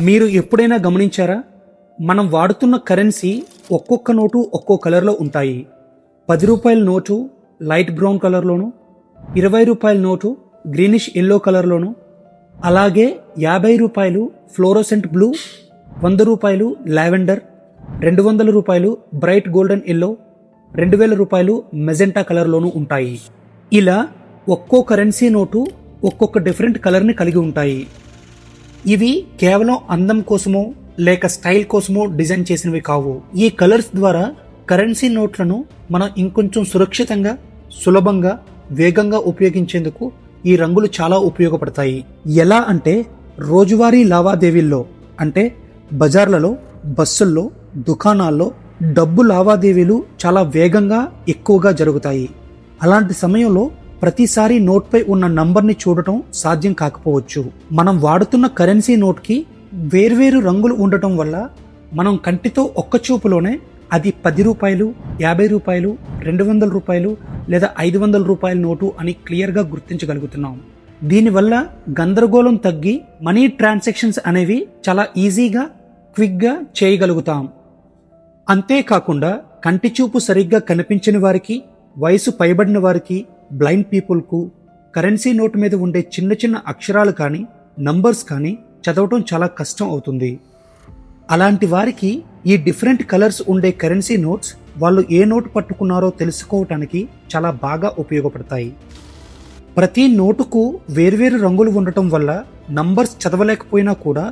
మీరు ఎప్పుడైనా గమనించారా? మనం వాడుతున్న కరెన్సీ ఒక్కొక్క నోటు ఒక్కో కలర్లో ఉంటాయి. 10 రూపాయల నోటు లైట్ బ్రౌన్ కలర్లోను, 20 రూపాయల నోటు గ్రీనిష్ ఎల్లో కలర్లోను, అలాగే 50 రూపాయలు ఫ్లోరోసెంట్ బ్లూ, 100 రూపాయలు లావెండర్, 200 రూపాయలు బ్రైట్ గోల్డెన్ ఎల్లో, 2000 రూపాయలు మెజెంటా కలర్లోనూ ఉంటాయి. ఇలా ఒక్కో కరెన్సీ నోటు ఒక్కొక్క డిఫరెంట్ కలర్ని కలిగి ఉంటాయి. ఇవి కేవలం అందం కోసమో లేక స్టైల్ కోసమో డిజైన్ చేసినవి కావు. ఈ కలర్స్ ద్వారా కరెన్సీ నోట్లను మనం ఇంకొంచెం సురక్షితంగా, సులభంగా, వేగంగా ఉపయోగించేందుకు ఈ రంగులు చాలా ఉపయోగపడతాయి. ఎలా అంటే రోజువారీ లావాదేవీల్లో, అంటే బజార్లలో, బస్సుల్లో, దుకాణాల్లో డబ్బు లావాదేవీలు చాలా వేగంగా, ఎక్కువగా జరుగుతాయి. అలాంటి సమయంలో ప్రతిసారి నోట్పై ఉన్న నంబర్ని చూడటం సాధ్యం కాకపోవచ్చు. మనం వాడుతున్న కరెన్సీ నోట్కి వేర్వేరు రంగులు ఉండటం వల్ల మనం కంటితో ఒక్క చూపులోనే అది 10 రూపాయలు, 50 రూపాయలు, 200 రూపాయలు లేదా 500 రూపాయల నోటు అని క్లియర్గా గుర్తించగలుగుతున్నాం. దీనివల్ల గందరగోళం తగ్గి మనీ ట్రాన్సాక్షన్స్ అనేవి చాలా ఈజీగా, క్విక్గా చేయగలుగుతాం. అంతేకాకుండా కంటి చూపు సరిగ్గా కనిపించని వారికి, వయసు పైబడిన వారికి, బ్లైండ్ పీపుల్కు కరెన్సీ నోటు మీద ఉండే చిన్న చిన్న అక్షరాలు కానీ, నంబర్స్ కానీ చదవటం చాలా కష్టం అవుతుంది. అలాంటి వారికి ఈ డిఫరెంట్ కలర్స్ ఉండే కరెన్సీ నోట్స్ వాళ్ళు ఏ నోటు పట్టుకున్నారో తెలుసుకోవటానికి చాలా బాగా ఉపయోగపడతాయి. ప్రతి నోటుకు వేర్వేరు రంగులు ఉండటం వల్ల నంబర్స్ చదవలేకపోయినా కూడా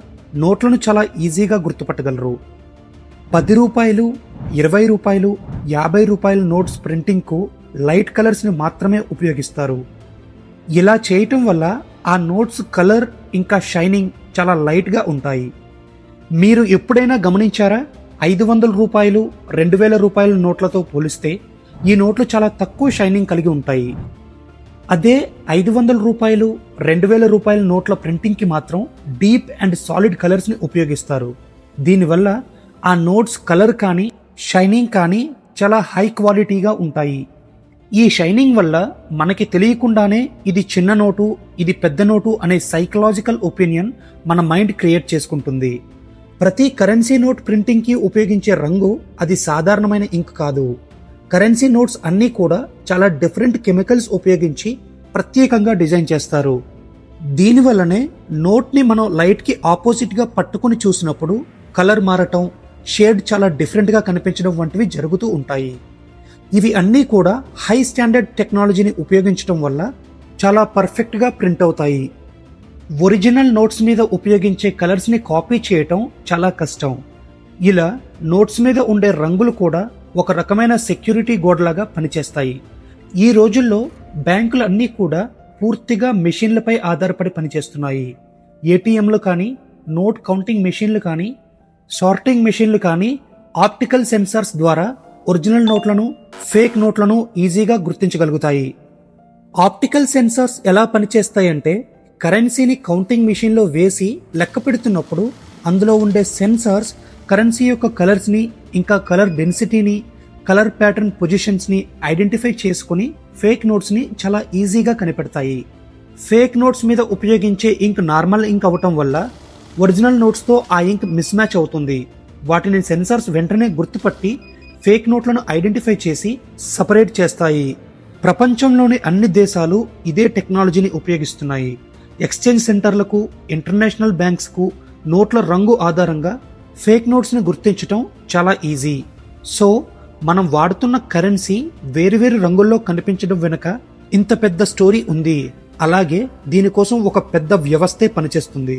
నోట్లను చాలా ఈజీగా గుర్తుపట్టగలరు. 10 రూపాయలు, 20 రూపాయలు, 50 రూపాయల నోట్స్ ప్రింటింగ్కు లైట్ కలర్స్ని మాత్రమే ఉపయోగిస్తారు. ఇలా చేయటం వల్ల ఆ నోట్స్ కలర్ ఇంకా షైనింగ్ చాలా లైట్గా ఉంటాయి. మీరు ఎప్పుడైనా గమనించారా? 500 రూపాయలు, 2000 రూపాయల నోట్లతో పోలిస్తే ఈ నోట్లు చాలా తక్కువ షైనింగ్ కలిగి ఉంటాయి. అదే 500 రూపాయలు, 2000 రూపాయల నోట్ల ప్రింటింగ్కి మాత్రం డీప్ అండ్ సాలిడ్ కలర్స్ని ఉపయోగిస్తారు. దీనివల్ల ఆ నోట్స్ కలర్ కానీ, షైనింగ్ కానీ చాలా హై క్వాలిటీగా ఉంటాయి. ఈ షైనింగ్ వల్ల మనకి తెలియకుండానే ఇది చిన్న నోటు, ఇది పెద్ద నోటు అనే సైకలాజికల్ ఒపీనియన్ మన మైండ్ క్రియేట్ చేసుకుంటుంది. ప్రతి కరెన్సీ నోట్ ప్రింటింగ్కి ఉపయోగించే రంగు అది సాధారణమైన ఇంక్ కాదు. కరెన్సీ నోట్స్ అన్నీ కూడా చాలా డిఫరెంట్ కెమికల్స్ ఉపయోగించి ప్రత్యేకంగా డిజైన్ చేస్తారు. దీనివల్లనే నోట్ని మనం లైట్కి ఆపోజిట్గా పట్టుకుని చూసినప్పుడు కలర్ మారటం, షేడ్ చాలా డిఫరెంట్గా కనిపించడం వంటివి జరుగుతూ ఉంటాయి. ఇవి అన్నీ కూడా హై స్టాండర్డ్ టెక్నాలజీని ఉపయోగించడం వల్ల చాలా పర్ఫెక్ట్గా ప్రింట్ అవుతాయి. ఒరిజినల్ నోట్స్ మీద ఉపయోగించే కలర్స్ని కాపీ చేయటం చాలా కష్టం. ఇలా నోట్స్ మీద ఉండే రంగులు కూడా ఒక రకమైన సెక్యూరిటీ గోడలాగా పనిచేస్తాయి. ఈ రోజుల్లో బ్యాంకులు అన్నీ కూడా పూర్తిగా మెషిన్లపై ఆధారపడి పనిచేస్తున్నాయి. ఏటీఎంలు కానీ, నోట్ కౌంటింగ్ మెషిన్లు కానీ, సార్టింగ్ మెషిన్లు కానీ ఆప్టికల్ సెన్సార్స్ ద్వారా ఒరిజినల్ నోట్లను, ఫేక్ నోట్లను ఈజీగా గుర్తించగలుగుతాయి. ఆప్టికల్ సెన్సార్స్ ఎలా పనిచేస్తాయంటే కరెన్సీని కౌంటింగ్ మెషిన్లో వేసి లెక్క పెడుతున్నప్పుడు అందులో ఉండే సెన్సార్స్ కరెన్సీ యొక్క కలర్స్ని, ఇంకా కలర్ డెన్సిటీని, కలర్ ప్యాటర్న్ పొజిషన్స్ని ఐడెంటిఫై చేసుకుని ఫేక్ నోట్స్ని చాలా ఈజీగా కనిపెడతాయి. ఫేక్ నోట్స్ మీద ఉపయోగించే ఇంక్ నార్మల్ ఇంక్ అవటం వల్ల ఒరిజినల్ నోట్స్తో ఆ ఇంక్ మిస్ మ్యాచ్ అవుతుంది. వాటిని సెన్సార్స్ వెంటనే గుర్తుపట్టి ఫేక్ నోట్లను ఐడెంటిఫై చేసి సపరేట్ చేస్తాయి. ప్రపంచంలోని అన్ని దేశాలు ఇదే టెక్నాలజీని ఉపయోగిస్తున్నాయి. ఎక్స్చేంజ్ సెంటర్లకు, ఇంటర్నేషనల్ బ్యాంక్స్కు నోట్ల రంగు ఆధారంగా ఫేక్ నోట్స్ని గుర్తించడం చాలా ఈజీ. సో మనం వాడుతున్న కరెన్సీ వేరువేరు రంగుల్లో కనిపించడం వెనుక ఇంత పెద్ద స్టోరీ ఉంది. అలాగే దీనికోసం ఒక పెద్ద వ్యవస్థే పనిచేస్తుంది.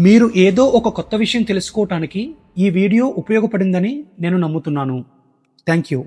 మీరు ఏదో ఒక కొత్త విషయం తెలుసుకోవటానికి ఈ వీడియో ఉపయోగపడిందని నేను నమ్ముతున్నాను. Thank you.